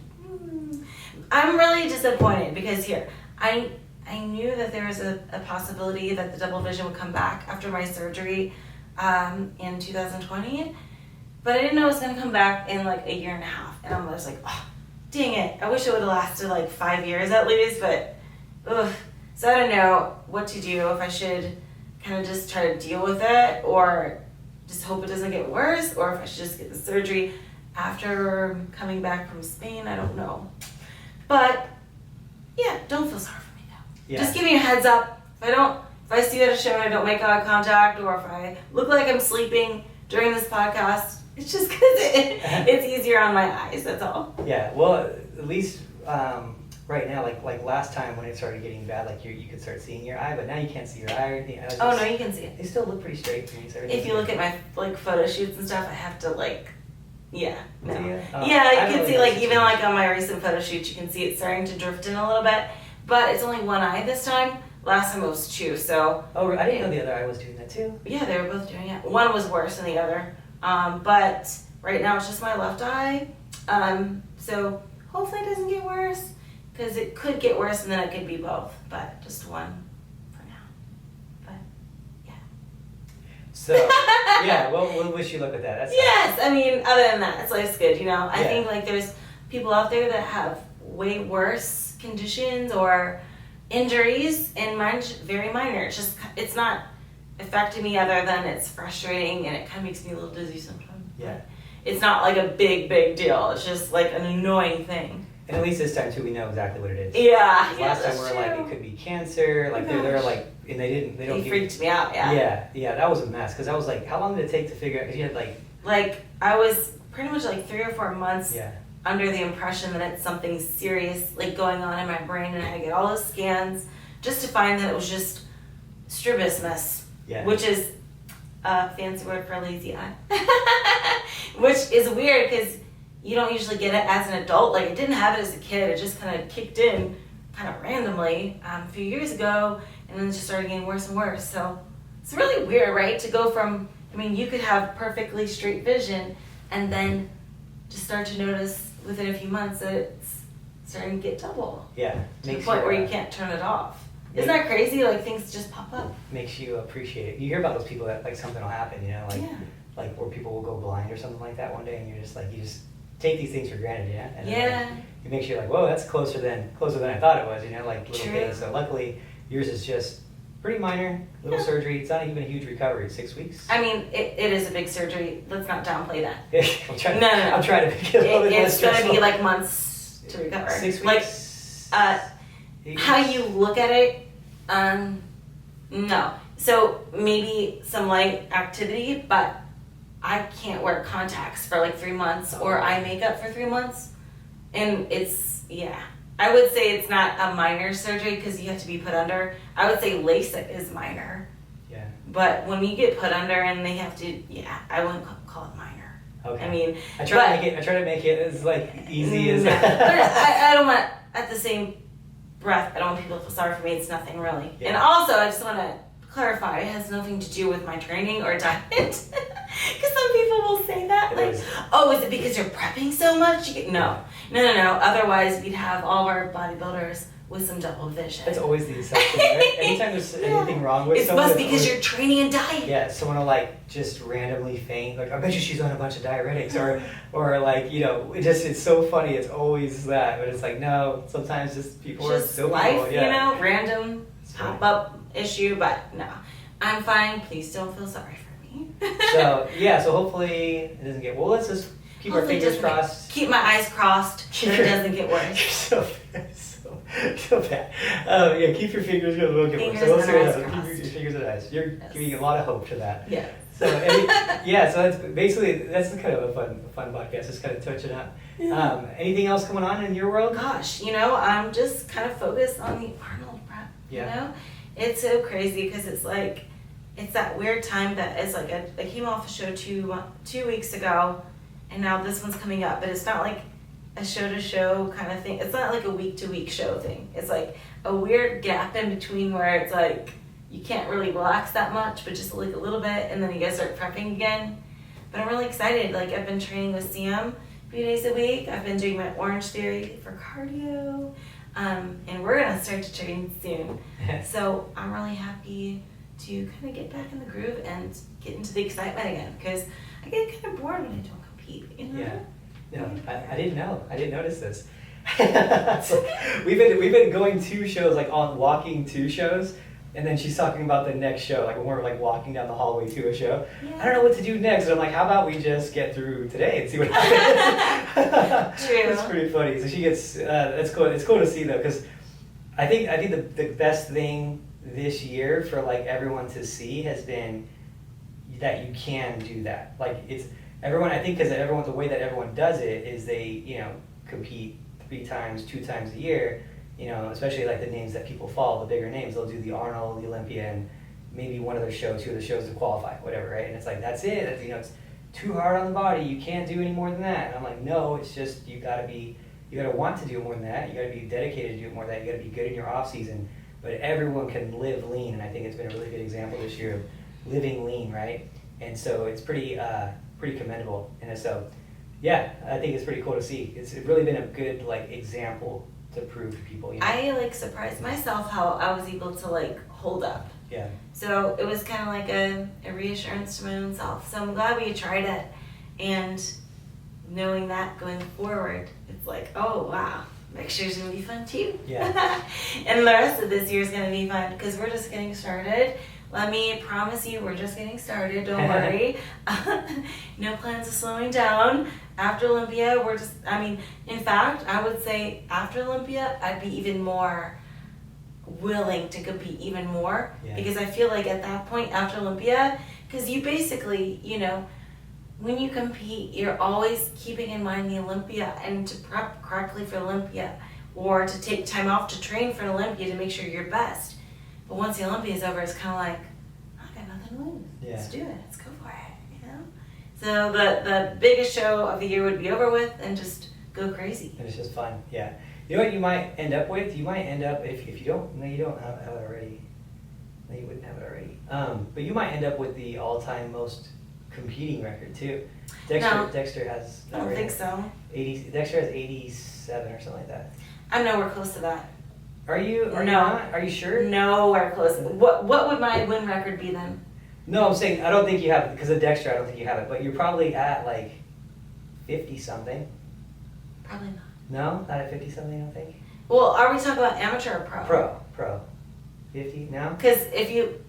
I'm really disappointed because here, I knew that there was a possibility that the double vision would come back after my surgery in 2020. But I didn't know it was going to come back in, like, a year and a half. And I'm just like, oh, dang it. I wish it would have lasted, like, 5 years at least, but ugh. So I don't know what to do, if I should kind of just try to deal with it or just hope it doesn't get worse, or if I should just get the surgery after coming back from Spain. I don't know. But yeah, don't feel sorry for me now. Yeah. Just give me a heads up. If I see you at a show and I don't make eye contact, or if I look like I'm sleeping during this podcast, it's just because it's easier on my eyes, that's all. Yeah, well, at least right now, like last time when it started getting bad, like you could start seeing your eye, but now you can't see your eye or anything. Oh no, you can see it. They still look pretty straight to me. So if you look at my like photo shoots and stuff, I have to like, yeah, no. Yeah, you can see like even like on my recent photo shoots, you can see it starting to drift in a little bit, but it's only one eye this time. Last time it was 2, so. Oh, I didn't know the other eye was doing that too. Yeah, they were both doing it. One was worse than the other, but right now it's just my left eye. So hopefully it doesn't get worse, because it could get worse and then it could be both, but just one for now. But yeah. So yeah, we'll wish you luck with that. That's yes, I mean, other than that, life's good. I think like there's people out there that have way worse conditions or injuries, and mine's very minor. It's not affecting me other than it's frustrating and it kind of makes me a little dizzy sometimes. Yeah. It's not like a big deal. It's just like an annoying thing. And at least this time too, we know exactly what it is. Yeah. Last time we were like, it could be cancer. Like they're like, and they don't. They freaked me out. Yeah. Yeah, that was a mess, because I was like, how long did it take to figure out? Because you had like I was pretty much like 3 or 4 months. Yeah. Under the impression that it's something serious like going on in my brain, and I had to get all those scans just to find that it was just strabismus, which is a fancy word for lazy eye, which is weird because you don't usually get it as an adult. Like I didn't have it as a kid. It just kind of kicked in kind of randomly a few years ago, and then it just started getting worse and worse. So it's really weird, right? To go from, I mean, you could have perfectly straight vision and then just start to notice within a few months that it's starting to get double. Yeah. To the point where you can't turn it off. Isn't that crazy? Like things just pop up. Makes you appreciate it. You hear about those people that like something will happen, like where people will go blind or something like that one day, and you're just like, you just take these things for granted, And then, it makes you like, whoa, that's closer than I thought it was, like little things. So luckily, yours is just pretty minor, little surgery. It's not even a huge recovery. 6 weeks. I mean, it is a big surgery. Let's not downplay that. I'm trying to make it a little bit less It's going to stressful. be like months to recover. 6 weeks. Like, how you look at it, no. So maybe some light activity, but I can't wear contacts for like 3 months or eye makeup for 3 months. And I would say it's not a minor surgery because you have to be put under. I would say LASIK is minor. Yeah. But when you get put under and they have to, I wouldn't call it minor. Okay. I mean, I try to make it as like easy as. But I don't want, at the same breath, I don't want people to feel sorry for me. It's nothing really. Yeah. And also, I just want to clarify, it has nothing to do with my training or diet. Because some people will say that. Is it because you're prepping so much? No. Otherwise, we'd have all of our bodybuilders with some double vision. That's always the exception, right? Anytime there's anything wrong with someone. It must be because you're training and diet. Yeah, someone will like just randomly faint. Like, I bet you she's on a bunch of diuretics. Or like, it's so funny. It's always that. But it's like, no, sometimes just people are still life, people. random pop-up issue. But no, I'm fine. Please don't feel sorry for me. So hopefully it doesn't get, let's just keep our fingers crossed. Keep my eyes crossed so it doesn't get worse. You're so bad. Keep your fingers crossed. We'll get worse. So let's keep your fingers and eyes. You're giving a lot of hope to that. Yeah. So that's kind of a fun podcast. Just kind of touching up. Anything else going on in your world? Gosh, I'm just kind of focused on the Arnold prep. It's so crazy because it's like it's that weird time that is like I came off a show 2 weeks ago, and now this one's coming up, but it's not like a show to show kind of thing. It's not like a week to week show thing. It's like a weird gap in between where it's like you can't really relax that much, but just like a little bit, and then you guys start prepping again. But I'm really excited. Like I've been training with Sam a few days a week. I've been doing my Orange Theory for cardio, and we're gonna start to train soon. So I'm really happy to kind of get back in the groove and get into the excitement again, because I get kind of bored when I don't compete. You know? Yeah. No, I didn't know. I didn't notice this. So we've been going to shows, like on walking to shows, and then she's talking about the next show, like when we're like walking down the hallway to a show. Yeah. I don't know what to do next, and I'm like, how about we just get through today and see what happens? True. It's pretty funny. So she gets. It's cool. It's cool to see though, because I think the best thing this year for like everyone to see has been that you can do that. Like it's everyone. I think because everyone, the way that everyone does it is they compete 2 times a year. Especially like the names that people follow, the bigger names, they'll do the Arnold, the Olympia, and maybe one other show, 2 other shows to qualify, whatever, right? And it's like, that's it. It's too hard on the body. You can't do any more than that. And I'm like, no, it's just you gotta want to do more than that. You gotta be dedicated to do more than that. You gotta be good in your off season. But everyone can live lean, and I think it's been a really good example this year of living lean, right? And so it's pretty commendable. And so, yeah, I think it's pretty cool to see. It's really been a good like example to prove to people. I like surprised myself how I was able to like hold up. Yeah. So it was kind of like a reassurance to my own self. So I'm glad we tried it, and knowing that going forward, it's like, oh wow, next year's gonna be fun too. Yeah. And the rest of this year's gonna be fun because we're just getting started. Let me promise you, we're just getting started. Don't worry. No plans of slowing down. After Olympia, in fact, I would say after Olympia, I'd be even more willing to compete even more. Yeah. Because I feel like at that point after Olympia, because you basically, when you compete, you're always keeping in mind the Olympia and to prep correctly for Olympia, or to take time off to train for an Olympia to make sure you're best. But once the Olympia is over, it's kind of like, I got nothing to lose. Yeah. Let's do it. Let's go for it. So the biggest show of the year would be over with, and just go crazy. And it's just fun. Yeah. You know what you might end up with? You might end up if you don't. No, you don't have it already. No, you wouldn't have it already. But you might end up with the all-time most competing record too. Dexter has. I don't think so. Dexter has 87 or something like that. I'm nowhere close to that. Are you? No. You not? Are you sure? Nowhere close. What would my win record be then? No, I'm saying I don't think you have it because of Dexter. I don't think you have it, but you're probably at like 50 something. Probably not. No, not at 50 something. I don't think. Well, are we talking about amateur or pro? Pro. 50 now. Because if you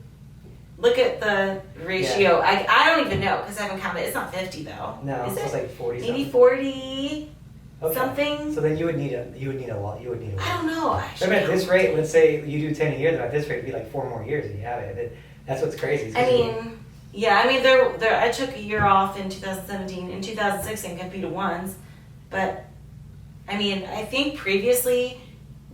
look at the ratio, yeah. I don't even know because I haven't counted. It's not 50 though. No, it's like 40. Maybe 40. Okay. Something. So then you would need a lot. I don't know. Actually, at this rate, let's say you do 10 a year. Then at this rate, it'd be like 4 more years and you have it. That's what's crazy. I took a year off in 2017. In 2016, competed once, but I think previously,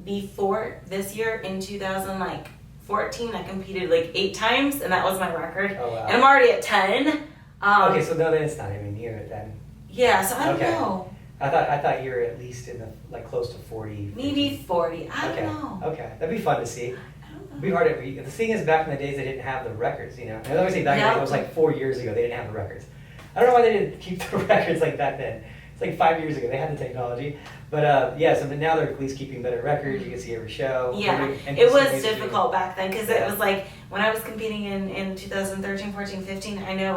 before this year in 2014, I competed like 8 times, and that was my record. Oh wow! And I'm already at 10. Okay, so no, then it's not even near it then. Yeah, so I don't know. I thought you were at least in the like close to 40. Maybe 40. I don't know. Okay, that'd be fun to see. I don't know. It'd be hard to. The thing is, back in the days, they didn't have the records. And I always say back in the day, it was like 4 years ago. They didn't have the records. I don't know why they didn't keep the records like back then. It's like 5 years ago. They had the technology, but so now they're at least keeping better records. You can see every show. Yeah, it was difficult back then because it was like when I was competing in 2013, 14, 15. I know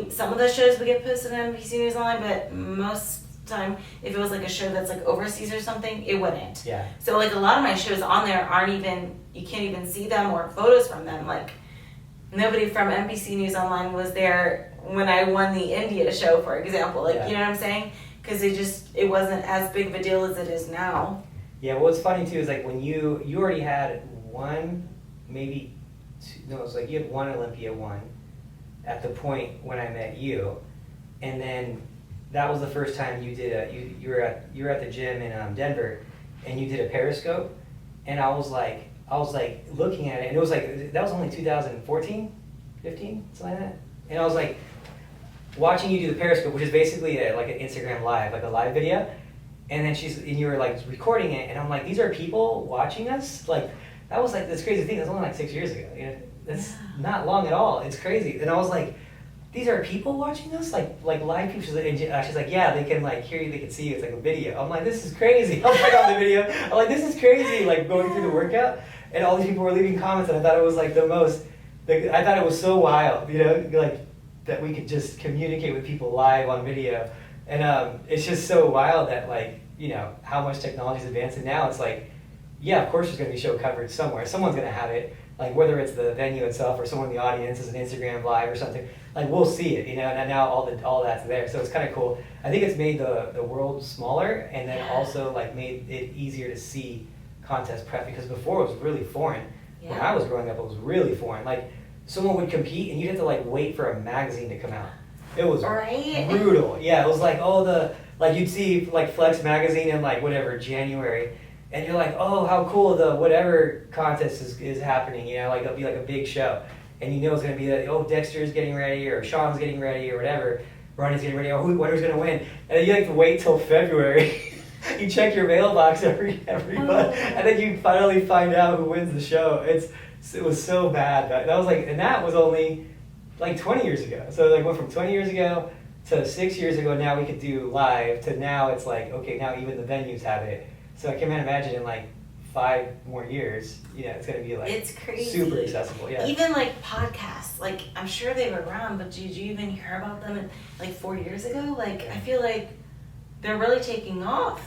some of those shows would get posted on NBC News Online, but most time if it was like a show that's like overseas or something, it wouldn't. Yeah. So like a lot of my shows on there you can't even see them or photos from them. Like nobody from NBC News Online was there when I won the India show, for example. You know what I'm saying? Because it wasn't as big of a deal as it is now. Yeah, what's funny too is like when you already had one, maybe two, no, it was like you had one Olympia one at the point when I met you, and then that was the first time you did you were at the gym in Denver, and you did a Periscope, and I was like looking at it, and it was like that was only 2014. 15, something like that. And I was like, watching you do the Periscope, which is basically like an Instagram live, like a live video. And then you were like recording it, and I'm like, these are people watching us? Like, that was like this crazy thing. It was only like 6 years ago. You know, that's not long at all. It's crazy. And I was like, these are people watching us? Like live people? She's like, yeah, they can like hear you, they can see you. It's like a video. I'm like, this is crazy. I'm like on the video. I'm like, this is crazy. Like going through the workout, and all these people were leaving comments, and I thought it was like I thought it was so wild, you know, like that we could just communicate with people live on video. And it's just so wild that, like, you know, how much technology's advanced. And now it's like, yeah, of course there's going to be show coverage somewhere. Someone's going to have it, like whether it's the venue itself or someone in the audience is an Instagram live or something. Like, we'll see it, you know, and now all that's there. So it's kind of cool. I think it's made the world smaller, and then also like made it easier to see contest prep, because before it was really foreign. When I was growing up, it was really foreign. Like, someone would compete and you'd have to like wait for a magazine to come out. It was brutal. Yeah, it was like, like you'd see like Flex magazine in like whatever, January, and you're like, oh, how cool, the whatever contest is happening, you know, like it'll be like a big show. And you know it's going to be like, oh, Dexter's getting ready, or Sean's getting ready, or whatever, Ronnie's getting ready, or whoe's going to win. And then you have to wait till February. You check your mailbox every month, and then you finally find out who wins the show. It was so bad. That was like, and that was only like 20 years ago. So like went from 20 years ago to 6 years ago. Now we could do live, to now it's like, okay, now even the venues have it. So I can't imagine in like 5 more years, you know, it's gonna be like, it's crazy, super accessible. Yeah. Even like podcasts, like I'm sure they were around, but did you even hear about them like 4 years ago? Like, I feel like they're really taking off.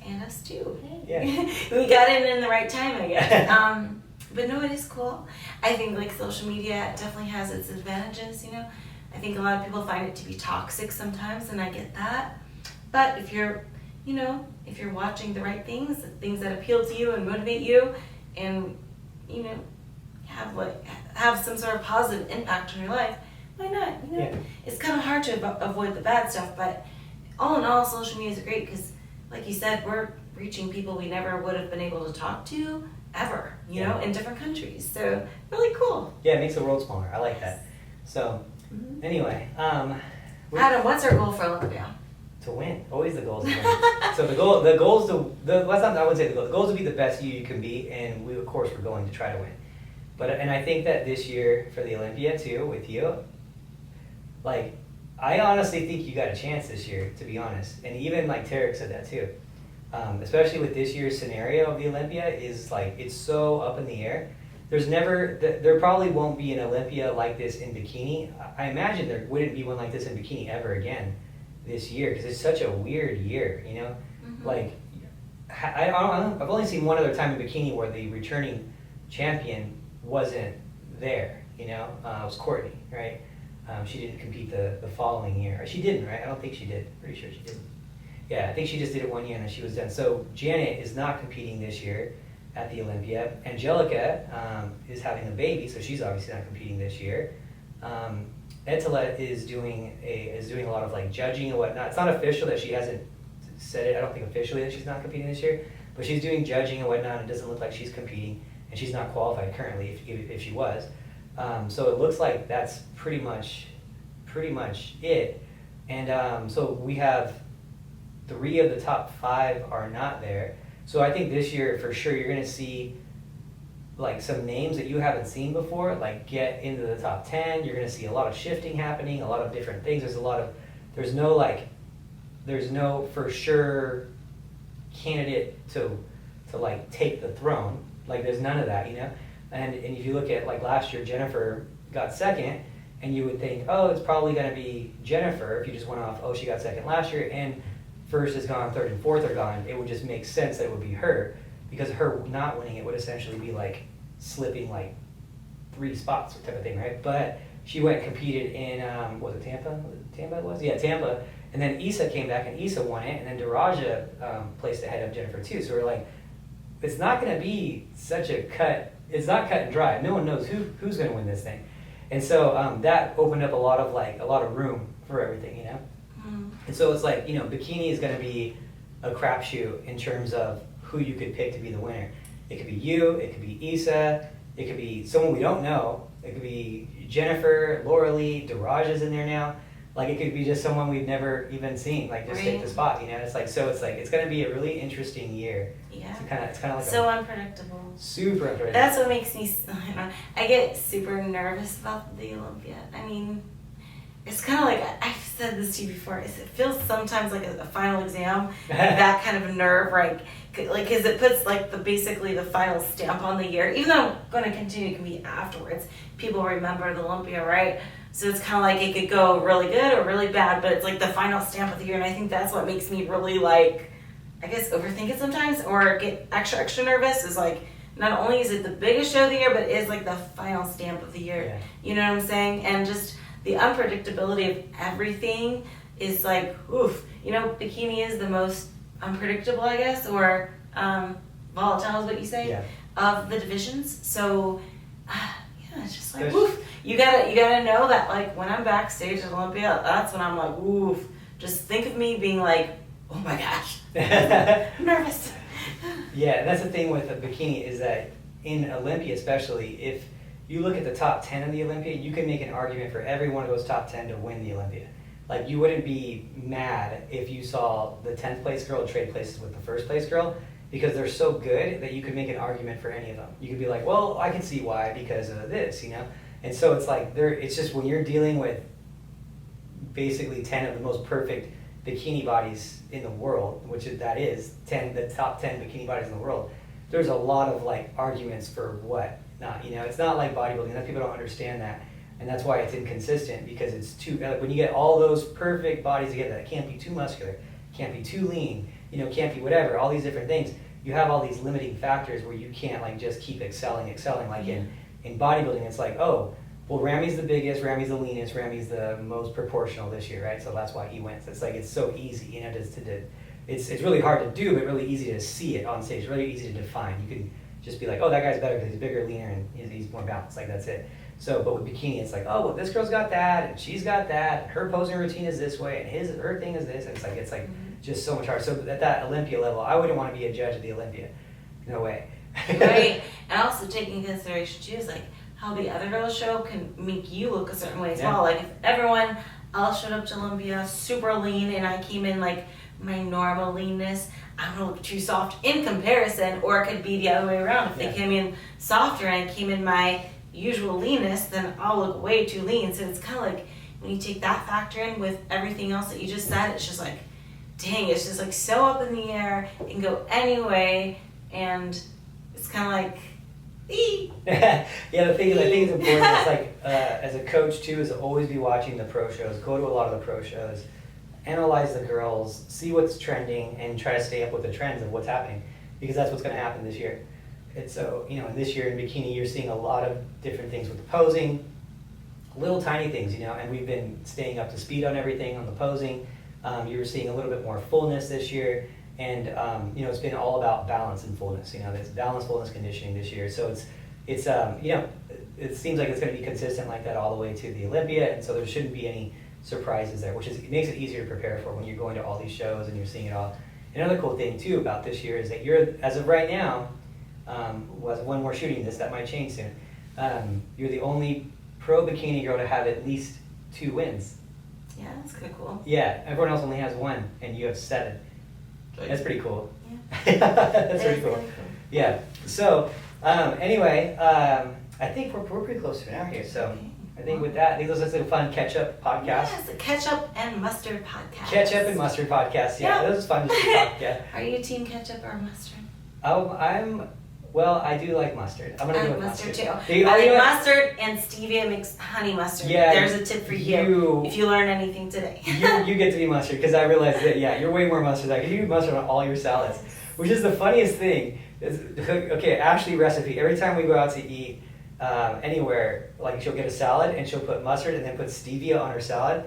And us too. Yeah. We got in the right time, I guess. But no, it is cool. I think like social media definitely has its advantages, you know. I think a lot of people find it to be toxic sometimes, and I get that. But if you're watching the right things that appeal to you and motivate you, and, you know, have some sort of positive impact on your life, why not? You know, It's kind of hard to avoid the bad stuff, but all in all, social media is great because, like you said, we're reaching people we never would have been able to talk to ever, you know, in different countries. So really cool. Yeah, it makes the world smaller. I like that. So anyway, Adam, what's our goal for Olympia? To win. Always the goal is to win. So the goal is I wouldn't say the goal is to be the best you can be, and we, of course, we're going to try to win. And I think that this year for the Olympia too, with you, like, I honestly think you got a chance this year, to be honest. And even like Tarek said that too. Especially with this year's scenario of the Olympia, is like, it's so up in the air. There probably won't be an Olympia like this in Bikini. I imagine there wouldn't be one like this in Bikini ever again this year, because it's such a weird year, you know? Mm-hmm. Like, I've only seen one other time in Bikini where the returning champion wasn't there, you know? It was Courtney, right? She didn't compete the following year. Or she didn't, right? I don't think she did. Pretty sure she didn't. Yeah, I think she just did it 1 year and then she was done. So Janet is not competing this year at the Olympia. Angelica is having a baby, so she's obviously not competing this year. Etela is doing a lot of like judging and whatnot. It's not official that she hasn't said it. I don't think officially that she's not competing this year, but she's doing judging and whatnot. It doesn't look like she's competing, and she's not qualified currently. If she was. So it looks like that's pretty much it. And so we have 3 of the top 5 are not there. So I think this year for sure you're going to see like some names that you haven't seen before, like get into the top 10. You're going to see a lot of shifting happening, a lot of different things. There's no for sure candidate to like take the throne. Like, there's none of that, you know? And if you look at like last year, Jennifer got second, and you would think, oh, it's probably going to be Jennifer if you just went off, oh, she got second last year, and first is gone, third and fourth are gone. It would just make sense that it would be her, because her not winning it would essentially be like slipping like 3 spots type of thing, right? But she went and competed in, was it Tampa? Tampa. And then Issa came back and Issa won it, and then Daraja placed ahead of Jennifer too. So we're like, it's not going to be such a cut. It's not cut and dry. No one knows who's going to win this thing. And so that opened up a lot of room for everything, you know? Mm. And so it's like, you know, Bikini is going to be a crapshoot in terms of who you could pick to be the winner. It could be you, it could be Issa, It could be someone we don't know. It could be Jennifer, Laura Lee, Daraj is in there now. Like it could be just someone we've never even seen, like just hit the spot, you know. It's like it's going to be a really interesting year. Yeah. It's kind of like so unpredictable. Super unpredictable. That's what makes me. I get super nervous about the Olympia. I mean, it's kind of like I've said this to you before. It feels sometimes like a final exam, that kind of nerve, like because it puts like basically the final stamp on the year. Even though I'm going to continue to compete afterwards, people remember the Olympia, right? So it's kind of like it could go really good or really bad, but it's like the final stamp of the year, and I think that's what makes me really like, I guess, overthink it sometimes or get extra nervous. Is like not only is it the biggest show of the year, but it is like the final stamp of the year. Yeah. You know what I'm saying? And just the unpredictability of everything is like, oof. You know, bikini is the most unpredictable, I guess, or volatile is what you say, of the divisions. So, yeah, it's just like, oof. You gotta know that, like, when I'm backstage at Olympia, that's when I'm like, oof. Just think of me being like, oh my gosh, I'm nervous. Yeah, and that's the thing with a bikini is that in Olympia especially, if you look at the top 10 of the Olympia, you can make an argument for every one of those top 10 to win the Olympia. Like, you wouldn't be mad if you saw the 10th place girl trade places with the first place girl, because they're so good that you could make an argument for any of them. You could be like, well, I can see why because of this, you know? And so it's like, it's just when you're dealing with basically 10 of the most perfect bikini bodies in the world, which that is the top 10 bikini bodies in the world, there's a lot of like arguments for what not, you know? It's not like bodybuilding, that people don't understand that. And that's why it's inconsistent, because it's too, like when you get all those perfect bodies together, that can't be too muscular, can't be too lean, you know, can't be whatever, all these different things, you have all these limiting factors where you can't like just keep excelling. Like in bodybuilding, it's like, oh, well, Rami's the biggest, Rami's the leanest, Rami's the most proportional this year, right? So that's why he wins. It's like, it's so easy, you know, it's really hard to do, but really easy to see it on stage, really easy to define. You can just be like, oh, that guy's better because he's bigger, leaner, and he's more balanced, like that's it. So, but with bikini, it's like, oh, well, this girl's got that, and she's got that, and her posing routine is this way, and her thing is this, and it's like just so much harder. So at that Olympia level, I wouldn't want to be a judge of the Olympia. No way. Right, and also taking into consideration too is like how the other girls show can make you look a certain way as well. Like if everyone else showed up to Olympia super lean and I came in like my normal leanness, I'm gonna look too soft in comparison, or it could be the other way around. If they came in softer and I came in my usual leanness, then I'll look way too lean. So it's kind of like when you take that factor in with everything else that you just said, it's just like, dang, it's just like so up in the air. It can go any way, and it's kind of like, yeah, the thing I think is important is like as a coach too, is to always be watching the pro shows, go to a lot of the pro shows, analyze the girls, see what's trending, and try to stay up with the trends of what's happening, because that's what's going to happen this year. It's so, you know, in this year in bikini, you're seeing a lot of different things with the posing, little tiny things, you know, and we've been staying up to speed on everything on the posing. You're seeing a little bit more fullness this year. And you know, it's been all about balance and fullness. You know, there's balance, fullness, conditioning this year. So it's you know, it seems like it's going to be consistent like that all the way to the Olympia, and so there shouldn't be any surprises there, it makes it easier to prepare for when you're going to all these shows and you're seeing it all. Another cool thing too about this year is that you're, as of right now, when we're shooting this, that might change soon. You're the only pro bikini girl to have at least 2 wins. Yeah, that's kind of cool. Yeah, everyone else only has 1, and you have 7. That's pretty cool. Yeah. That's pretty cool. Yeah. So anyway, I think we're pretty close to an hour here. So okay. I think with that, I think this was a fun catch-up podcast. Yes, a ketchup and mustard podcast. Ketchup and mustard podcast. Yeah, this was fun just to talk. Yeah. Are you team ketchup or mustard? Well, I do like mustard. I'm gonna go with mustard too. I like mustard and stevia mix honey mustard. Yeah, there's a tip for you if you learn anything today. you get to be mustard, because I realized that you're way more mustard. Like, you do mustard on all your salads, which is the funniest thing. Okay, Ashley recipe. Every time we go out to eat anywhere, like she'll get a salad and she'll put mustard and then put stevia on her salad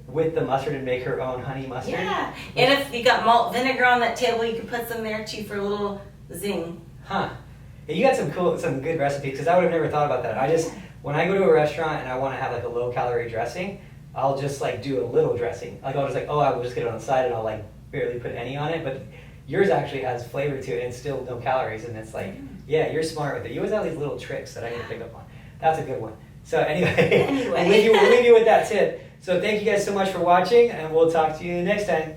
with the mustard and make her own honey mustard. Yeah, and if you got malt vinegar on that table, you can put some there too for a little zing. Huh. Yeah, you got some good recipes, because I would have never thought about that. When I go to a restaurant and I want to have like a low calorie dressing, I'll just like do a little dressing. Like I'll just like, I will just get it on the side and I'll like barely put any on it. But yours actually has flavor to it and still no calories, and it's like, yeah, you're smart with it. You always have these little tricks that I need to pick up on. That's a good one. So anyway. We'll leave you with that tip. So thank you guys so much for watching, and we'll talk to you next time.